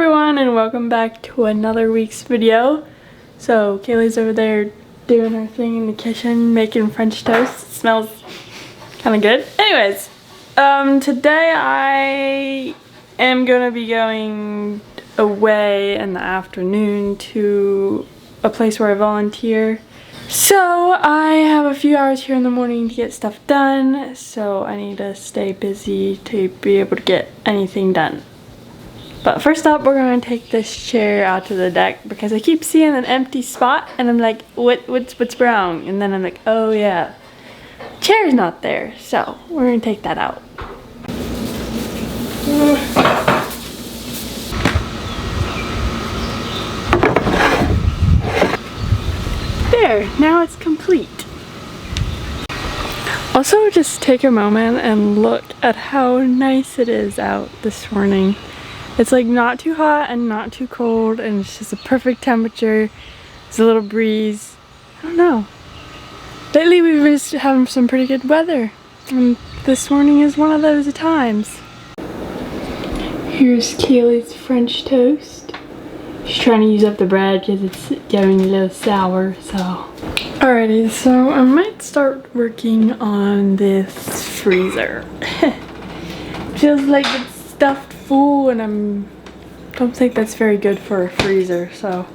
everyone, and welcome back to another week's video. So Kaylee's over there doing her thing in the kitchen, making French toast. It smells kind of good. Anyways, today I am gonna be going away in the afternoon to a place where I volunteer. So I have a few hours here in the morning to get stuff done, so I need to stay busy to be able to get anything done. But first up, we're gonna take this chair out to the deck because I keep seeing an empty spot and I'm like, what's wrong? And then I'm like, oh yeah, chair's not there. So we're gonna take that out. There, now it's complete. Also, just take a moment and look at how nice it is out this morning. It's like not too hot and not too cold, and it's just a perfect temperature. There's a little breeze. I don't know. Lately we've been just having some pretty good weather, and this morning is one of those times. Here's Kaylee's French toast. She's trying to use up the bread because it's getting a little sour, so. Alrighty, so I might start working on this freezer. Feels like it's stuffed full, and don't think that's very good for a freezer, so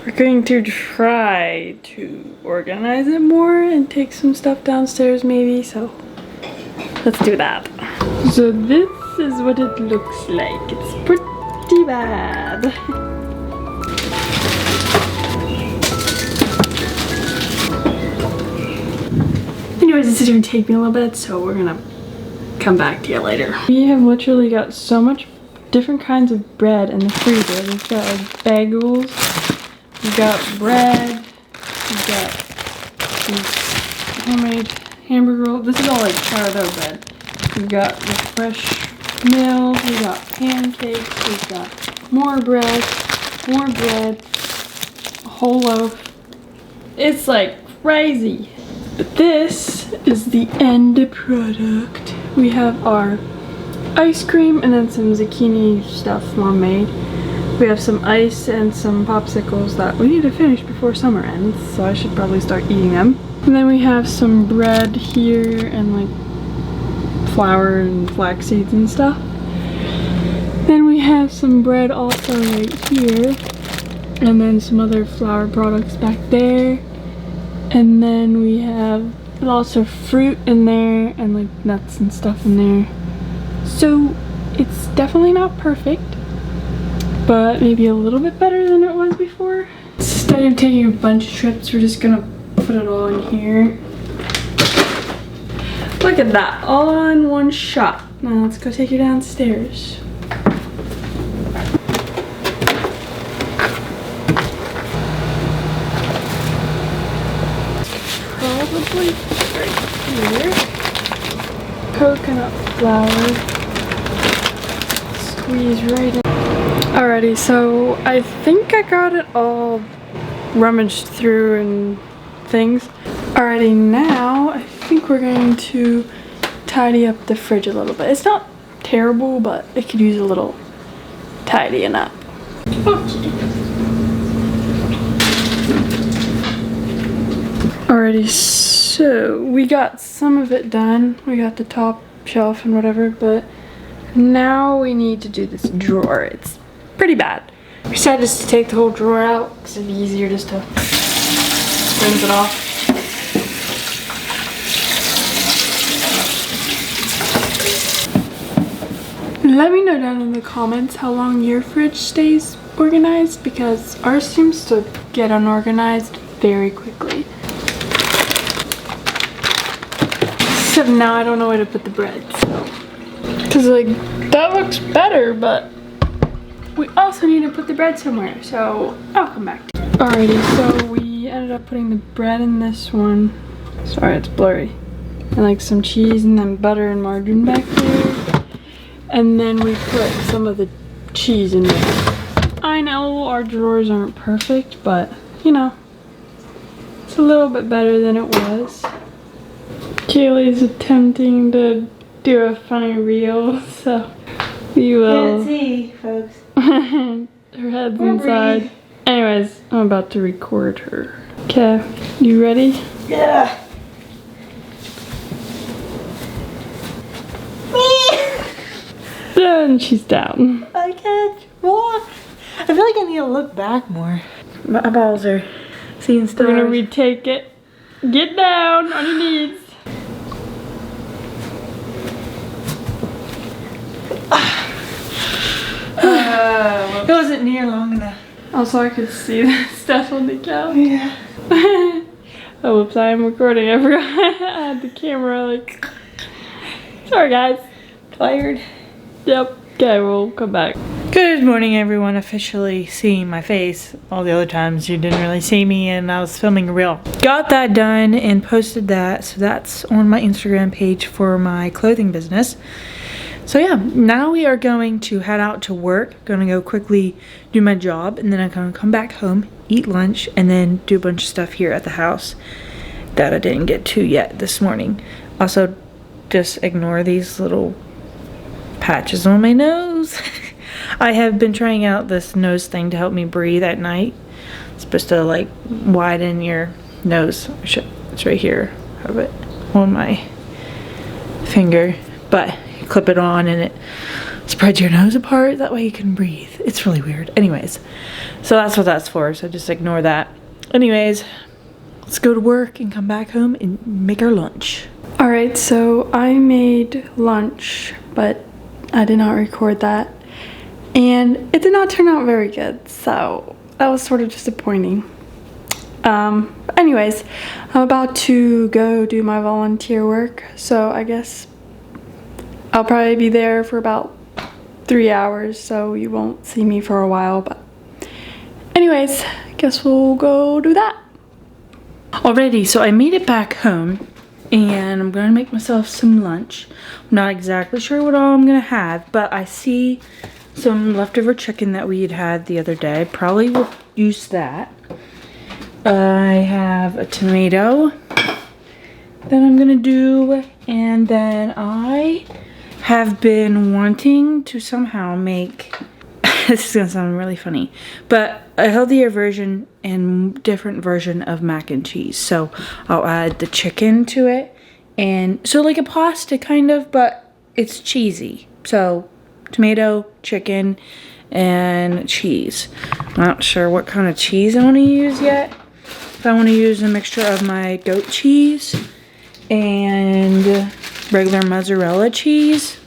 we're going to try to organize it more and take some stuff downstairs maybe, so let's do that. So this is what it looks like. It's pretty bad. Anyways, this is gonna take me a little bit, so we're gonna come back to you later. We have literally got so much different kinds of bread in the freezer. We've got like bagels, we've got bread, we've got these homemade hamburger rolls. This is all like sourdough bread. We've got the fresh meals, we've got pancakes, we've got more bread, a whole loaf. It's like crazy. But this is the end product. We have our ice cream and then some zucchini stuff Mom made. We have some ice and some popsicles that we need to finish before summer ends, so I should probably start eating them. And then we have some bread here and like flour and flax seeds and stuff. Then we have some bread also right here, and then some other flour products back there. And then we have lots of fruit in there and like nuts and stuff in there. So it's definitely not perfect, but maybe a little bit better than it was before. Instead of taking a bunch of trips, we're just gonna put it all in here. Look at that, all in one shot. Now let's go take it downstairs. Probably right here. Coconut flour. Squeeze right in. Alrighty, so I think I got it all rummaged through and things. Alrighty, now I think we're going to tidy up the fridge a little bit. It's not terrible, but it could use a little tidying up. Okay. Alrighty, so we got some of it done. We got the top shelf and whatever, but now we need to do this drawer. It's pretty bad. We decided just to take the whole drawer out because it'd be easier just to rinse it off. Let me know down in the comments how long your fridge stays organized, because ours seems to get unorganized very quickly. Except now I don't know where to put the bread, so. Cause like, that looks better, but we also need to put the bread somewhere, so I'll come back to it. Alrighty, so we ended up putting the bread in this one. Sorry, it's blurry. And like some cheese and then butter and margarine back there. And then we put some of the cheese in there. I know our drawers aren't perfect, but you know, it's a little bit better than it was. Kaylee's attempting to do a funny reel, so we will. Can't see, folks. Her head's inside. Anyways, I'm about to record her. Okay, you ready? Yeah. And she's down. I can't walk. I feel like I need to look back more. My balls are seeing stars. We're gonna retake it. Get down on your knees. It wasn't near long enough. Also, I could see the stuff on the couch. Yeah. Oh, whoops, I am recording. I forgot I had the camera, like... Sorry, guys. Tired. Yep. Okay, we'll come back. Good morning, everyone. Officially seeing my face. All the other times you didn't really see me and I was filming a reel. Got that done and posted that. So that's on my Instagram page for my clothing business. So yeah, now we are going to head out to work. Gonna go quickly do my job and then I'm gonna come back home, eat lunch, and then do a bunch of stuff here at the house that I didn't get to yet this morning. Also, just ignore these little patches on my nose. I have been trying out this nose thing to help me breathe at night. It's supposed to like widen your nose. It's right here. I have it on my finger, but you clip it on and it spreads your nose apart. That way you can breathe. It's really weird. Anyways, so that's what that's for. So just ignore that. Anyways, let's go to work and come back home and make our lunch. All right, so I made lunch, but I did not record that. And it did not turn out very good, so that was sort of disappointing. Anyways, I'm about to go do my volunteer work, so I guess I'll probably be there for about 3 hours, so you won't see me for a while, but anyways, I guess we'll go do that. Alrighty, so I made it back home and I'm gonna make myself some lunch. I'm not exactly sure what all I'm gonna have, but I see some leftover chicken that we had the other day. Probably will use that. I have a tomato that I'm gonna do, and then I have been wanting to somehow make this is gonna sound really funny, but a healthier version and different version of mac and cheese. So I'll add the chicken to it, and so like a pasta kind of, but it's cheesy. So tomato, chicken, and cheese. I'm not sure what kind of cheese I want to use yet. If I want to use a mixture of my goat cheese and regular mozzarella cheese.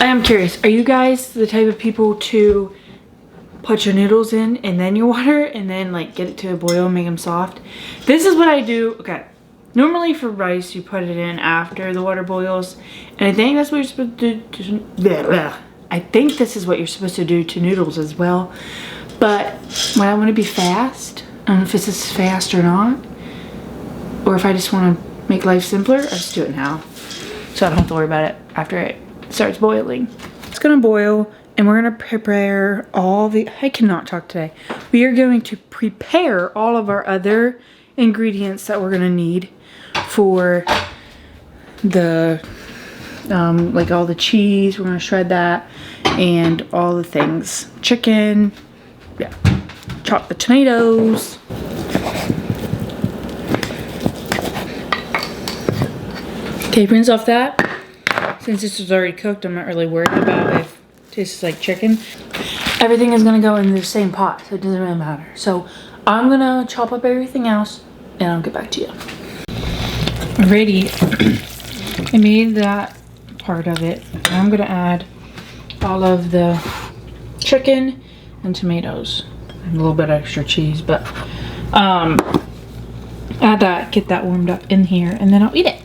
I am curious, are you guys the type of people to put your noodles in and then your water and then like get it to a boil and make them soft? This is what I do. Okay, normally for rice you put it in after the water boils, and I think that's what you're supposed to do I think this is what you're supposed to do to noodles as well. But when I want to be fast, I don't know if this is fast or not, or if I just want to make life simpler, I just do it now so I don't have to worry about it after it starts boiling. It's gonna boil and we're gonna prepare all the, I cannot talk today. We are going to prepare all of our other ingredients that we're gonna need for the, like all the cheese, we're gonna shred that, and all the things. Chicken, yeah. Chop the tomatoes. Okay, rinse off that. Since this was already cooked, I'm not really worried about if it tastes like chicken. Everything is gonna go in the same pot, so it doesn't really matter. So I'm gonna chop up everything else and I'll get back to you. Alrighty, I made that part of it. I'm gonna add all of the chicken and tomatoes. And a little bit extra cheese, but add that, get that warmed up in here, and then I'll eat it.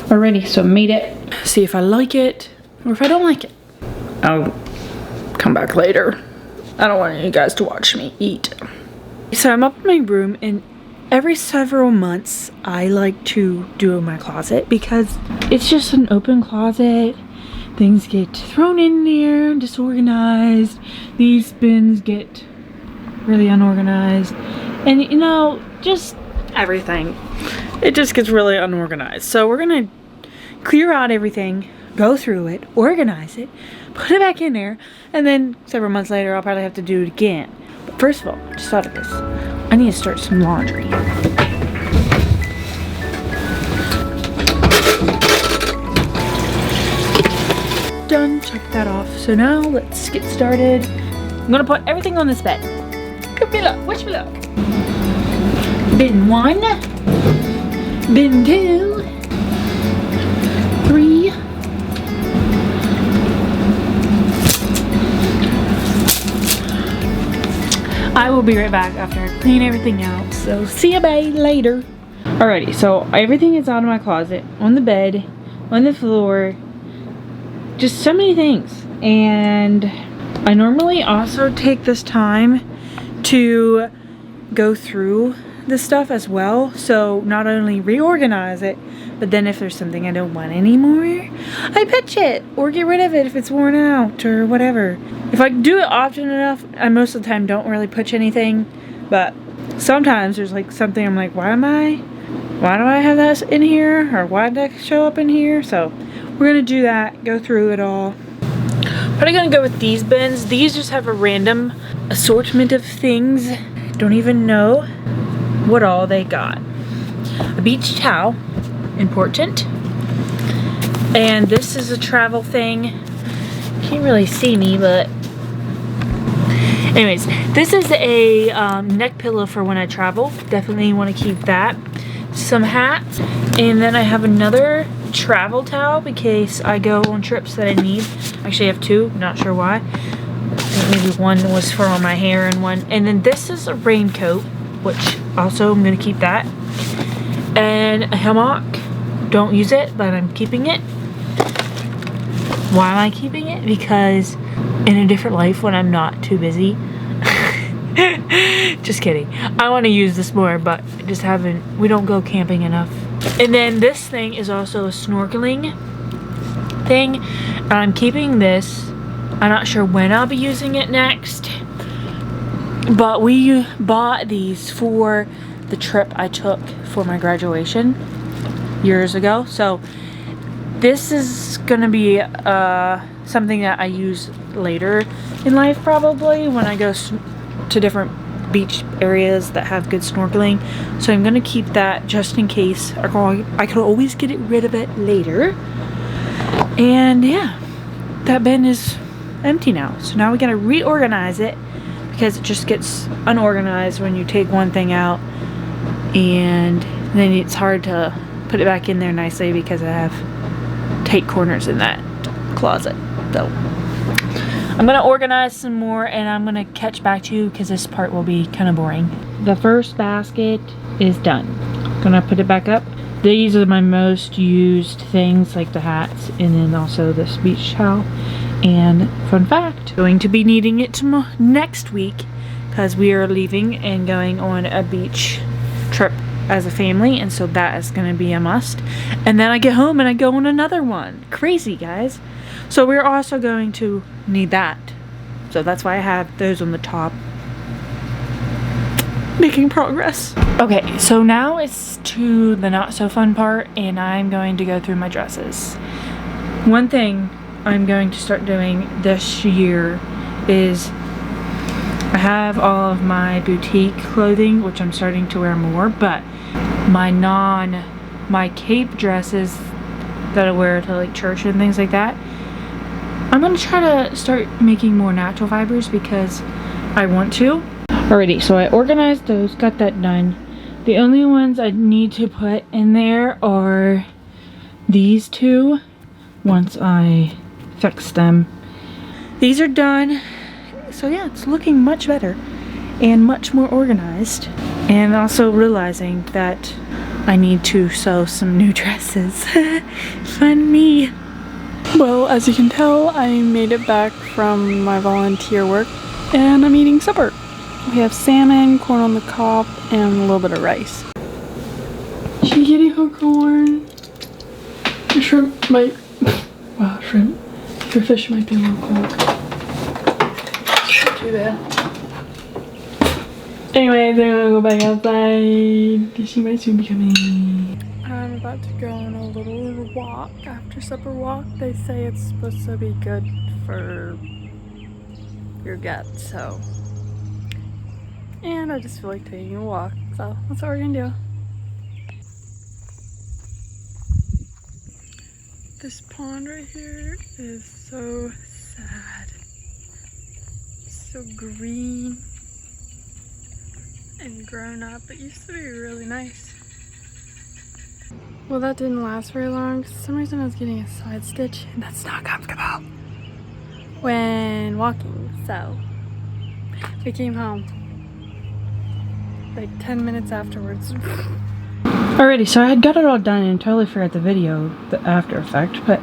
Alrighty, so I made it. See if I like it or if I don't like it. I'll come back later. I don't want you guys to watch me eat. So I'm up in my room, and every several months I like to do my closet because it's just an open closet. Things get thrown in there, disorganized. These bins get really unorganized. And you know, just everything. it just gets really unorganized. So we're gonna clear out everything, go through it, organize it, put it back in there, and then several months later I'll probably have to do it again. But first of all, I just thought of this. I need to start some laundry. Done, check that off. So now let's get started. I'm gonna put everything on this bed. Good me look, wish me luck. Bin 1, bin 2, 3, I will be right back after I clean everything out. So see ya, babe, later. Alrighty, so everything is out of my closet, on the bed, on the floor. Just so many things. And I normally also take this time to go through this stuff as well. So not only reorganize it, but then if there's something I don't want anymore, I pitch it or get rid of it if it's worn out or whatever. If I do it often enough, I most of the time don't really pitch anything. But sometimes there's like something I'm like, why do I have that in here? Or why did that show up in here? So we're gonna do that, go through it all. Probably gonna go with these bins. These just have a random assortment of things. Don't even know what all they got. A beach towel, important. And this is a travel thing. Can't really see me, but anyways, this is a neck pillow for when I travel. Definitely want to keep that. Some hats, and then I have another travel towel in case I go on trips that I need. Actually I have two, not sure why. I think maybe one was for my hair and one, and then this is a raincoat, which also I'm gonna keep that. And a hammock, don't use it, but I'm keeping it. Why am I keeping it? Because in a different life when I'm not too busy. Just kidding. I want to use this more, but I just haven't. We don't go camping enough. And then this thing is also a snorkeling thing. And I'm keeping this. I'm not sure when I'll be using it next. But we bought these for the trip I took for my graduation years ago. So this is gonna be something that I use later in life, probably when I go to different beach areas that have good snorkeling. So I'm gonna keep that just in case. I could always get rid of it later. And yeah, that bin is empty now. So now we gotta reorganize it because it just gets unorganized when you take one thing out, and then it's hard to put it back in there nicely because I have tight corners in that closet. So I'm gonna organize some more and I'm gonna catch back to you because this part will be kind of boring. The first basket is done. Gonna put it back up. These are my most used things, like the hats and then also this beach towel. And fun fact, going to be needing it next week because we are leaving and going on a beach trip as a family, and so that is going to be a must. And then I get home and I go on another one. Crazy, guys. So we're also going to need that. So that's why I have those on the top. Making progress. Okay, so now it's to the not so fun part, and I'm going to go through my dresses. One thing I'm going to start doing this year is I have all of my boutique clothing, which I'm starting to wear more, but my cape dresses that I wear to like church and things like that, I'm gonna try to start making more natural fibers because I want to. Alrighty, so I organized those, got that done. The only ones I need to put in there are these two once I fix them. These are done. So yeah, it's looking much better and much more organized. And also realizing that I need to sew some new dresses. Fun me. Well, as you can tell, I made it back from my volunteer work and I'm eating supper. We have salmon, corn on the cob, and a little bit of rice. Chickadee corn. Your shrimp might, wow, shrimp. Your fish might be a little cold. Not too bad. Anyways, I'm gonna go back outside because she might soon be coming. I'm about to go on a little walk, after supper walk. They say it's supposed to be good for your gut, so. And I just feel like taking a walk, so that's what we're gonna do. This pond right here is so sad. It's so green and grown up. It used to be really nice. Well, that didn't last very long. For some reason I was getting a side stitch, and that's not comfortable when walking. So we came home like 10 minutes afterwards. Alrighty, so I had got it all done and totally forgot the video, the after effect, but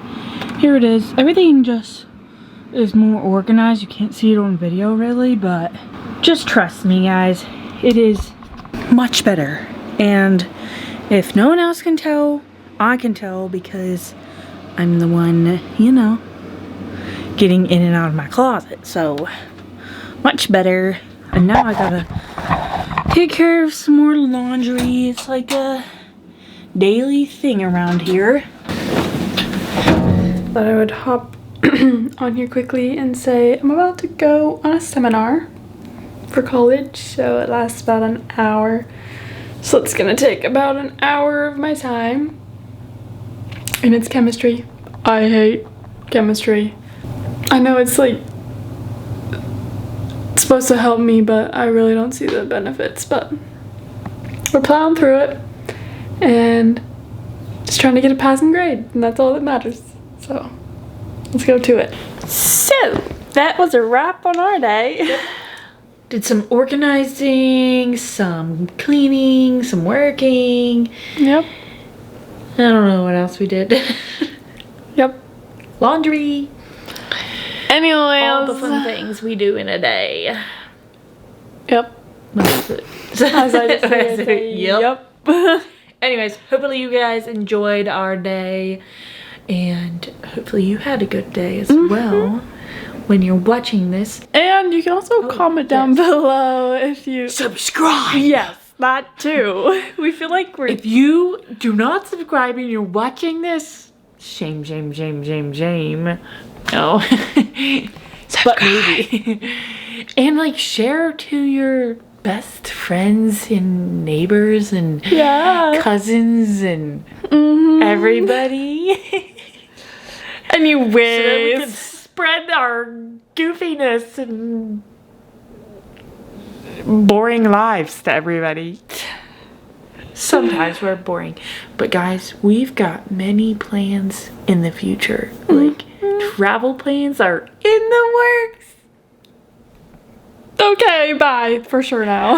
here it is. Everything just is more organized. You can't see it on video really, but just trust me guys, it is much better. And if no one else can tell, I can tell because I'm the one, you know, getting in and out of my closet. So much better. And now I gotta take care of some more laundry. It's like a daily thing around here. Thought I would hop on here quickly and say I'm about to go on a seminar for college, so it lasts about an hour. So it's gonna take about an hour of my time, and it's chemistry. I hate chemistry. I know it's like it's supposed to help me, but I really don't see the benefits, but we're plowing through it and just trying to get a passing grade, and that's all that matters. So let's go to it. So that was a wrap on our day. Yep. Did some organizing, some cleaning, some working. Yep. I don't know what else we did. Yep. Laundry. Anyways. All the fun things we do in a day. Yep. As I just said, yep. Anyways, hopefully you guys enjoyed our day, and hopefully you had a good day as well when you're watching this. And you can also comment down below if you subscribe. Yes, that too. We feel like we're... If you do not subscribe and you're watching this, shame, shame, shame, shame, shame. No. But maybe. And like share to your best friends and neighbors and cousins and everybody. Anyways. So that we can spread our goofiness and boring lives to everybody. Sometimes we're boring. But guys, we've got many plans in the future. Like travel plans are in the works. Okay, bye for sure now.